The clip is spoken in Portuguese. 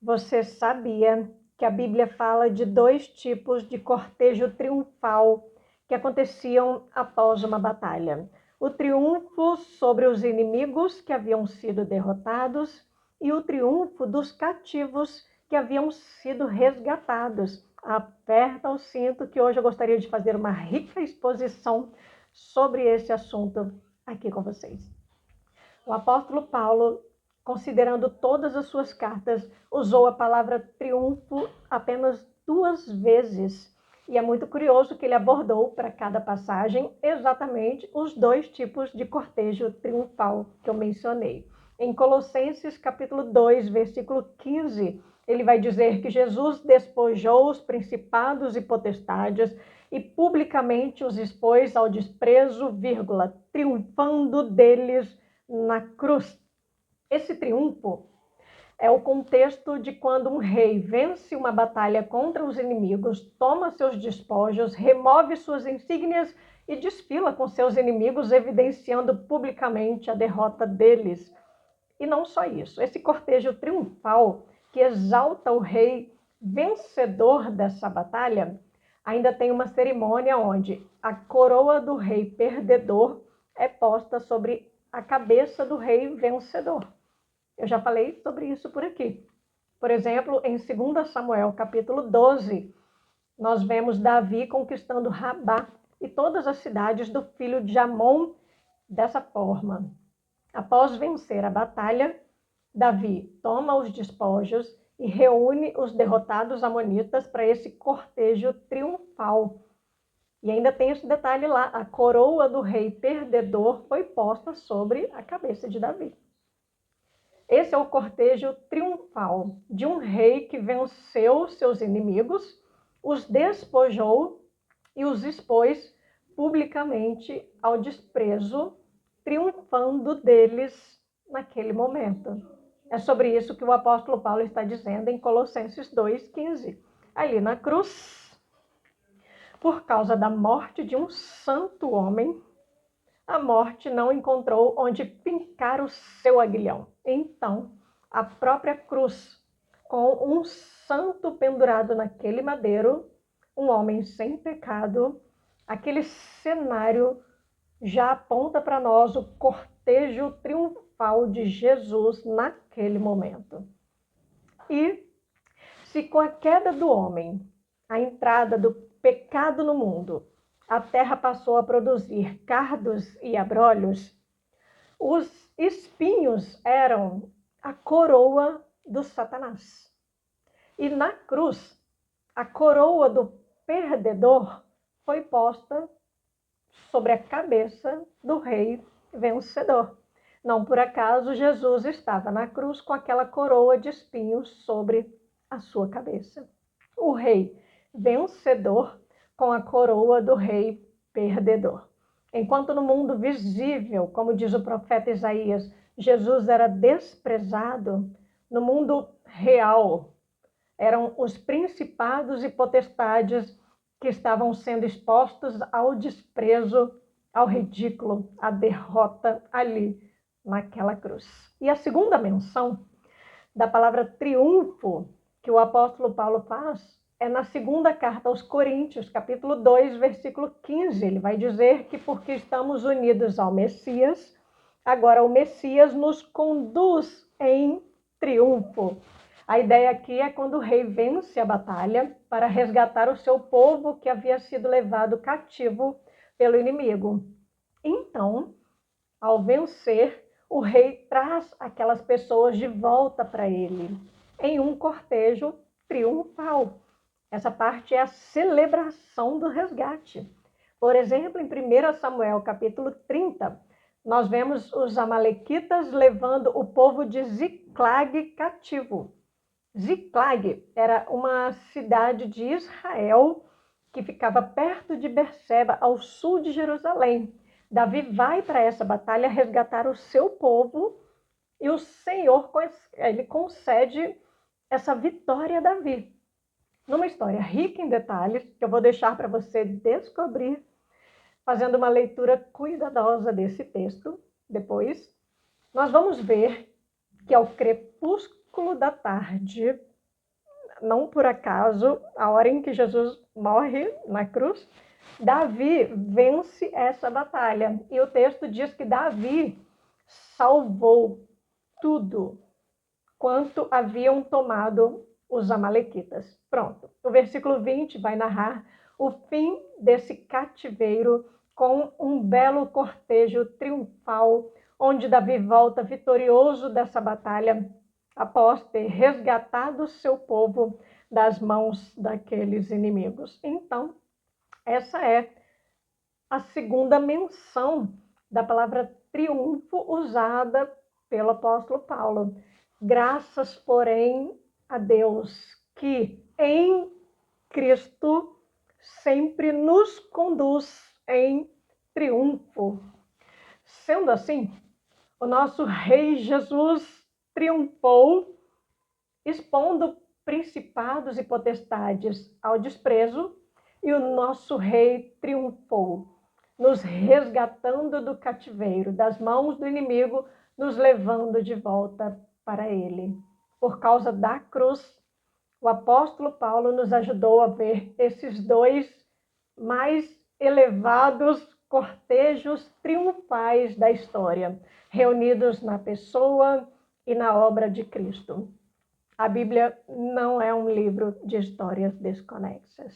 Você sabia que a Bíblia fala de dois tipos de cortejo triunfal que aconteciam após uma batalha? O triunfo sobre os inimigos que haviam sido derrotados e o triunfo dos cativos que haviam sido resgatados. Aperta o cinto que hoje eu gostaria de fazer uma rica exposição sobre esse assunto aqui com vocês. O apóstolo Paulo, considerando todas as suas cartas, usou a palavra triunfo apenas 2 vezes. E é muito curioso que ele abordou para cada passagem exatamente os 2 tipos de cortejo triunfal que eu mencionei. Em Colossenses capítulo 2, versículo 15, ele vai dizer que Jesus despojou os principados e potestades e publicamente os expôs ao desprezo, triunfando deles na cruz. Esse triunfo é o contexto de quando um rei vence uma batalha contra os inimigos, toma seus despojos, remove suas insígnias e desfila com seus inimigos, evidenciando publicamente a derrota deles. E não só isso, esse cortejo triunfal que exalta o rei vencedor dessa batalha, ainda tem uma cerimônia onde a coroa do rei perdedor é posta sobre a cabeça do rei vencedor. Eu já falei sobre isso por aqui. Por exemplo, em 2 Samuel, capítulo 12, nós vemos Davi conquistando Rabá e todas as cidades do filho de Amon dessa forma. Após vencer a batalha, Davi toma os despojos e reúne os derrotados amonitas para esse cortejo triunfal. E ainda tem esse detalhe lá, a coroa do rei perdedor foi posta sobre a cabeça de Davi. Esse é o cortejo triunfal de um rei que venceu seus inimigos, os despojou e os expôs publicamente ao desprezo, triunfando deles naquele momento. É sobre isso que o apóstolo Paulo está dizendo em Colossenses 2,15. Ali na cruz, por causa da morte de um santo homem, a morte não encontrou onde pincar o seu aguilhão. Então, a própria cruz, com um santo pendurado naquele madeiro, um homem sem pecado, aquele cenário já aponta para nós o cortejo triunfal de Jesus naquele momento. E se com a queda do homem, a entrada do pecado no mundo, a terra passou a produzir cardos e abrolhos, os espinhos eram a coroa do Satanás. E na cruz, a coroa do perdedor foi posta sobre a cabeça do rei vencedor. Não por acaso Jesus estava na cruz com aquela coroa de espinhos sobre a sua cabeça. O rei vencedor com a coroa do rei perdedor. Enquanto no mundo visível, como diz o profeta Isaías, Jesus era desprezado, no mundo real eram os principados e potestades que estavam sendo expostos ao desprezo, ao ridículo, à derrota ali naquela cruz. E a segunda menção da palavra triunfo que o apóstolo Paulo faz é na segunda carta aos Coríntios, capítulo 2, versículo 15. Ele vai dizer que porque estamos unidos ao Messias, agora o Messias nos conduz em triunfo. A ideia aqui é quando o rei vence a batalha para resgatar o seu povo que havia sido levado cativo pelo inimigo. Então, ao vencer, o rei traz aquelas pessoas de volta para ele em um cortejo triunfal. Essa parte é a celebração do resgate. Por exemplo, em 1 Samuel, capítulo 30, nós vemos os amalequitas levando o povo de Ziclag cativo. Ziclag era uma cidade de Israel que ficava perto de Berseba, ao sul de Jerusalém. Davi vai para essa batalha resgatar o seu povo e o Senhor ele concede essa vitória a Davi. Numa história rica em detalhes, que eu vou deixar para você descobrir, fazendo uma leitura cuidadosa desse texto depois, nós vamos ver que ao crepúsculo da tarde, não por acaso, a hora em que Jesus morre na cruz, Davi vence essa batalha. E o texto diz que Davi salvou tudo quanto haviam tomado os amalequitas. Pronto. O versículo 20 vai narrar o fim desse cativeiro com um belo cortejo triunfal, onde Davi volta vitorioso dessa batalha após ter resgatado seu povo das mãos daqueles inimigos. Então, essa é a segunda menção da palavra triunfo usada pelo apóstolo Paulo. Graças, porém, a Deus que em Cristo sempre nos conduz em triunfo. Sendo assim, o nosso Rei Jesus triunfou, expondo principados e potestades ao desprezo, e o nosso Rei triunfou, nos resgatando do cativeiro, das mãos do inimigo, nos levando de volta para ele. Por causa da cruz, o apóstolo Paulo nos ajudou a ver esses dois mais elevados cortejos triunfais da história, reunidos na pessoa e na obra de Cristo. A Bíblia não é um livro de histórias desconexas.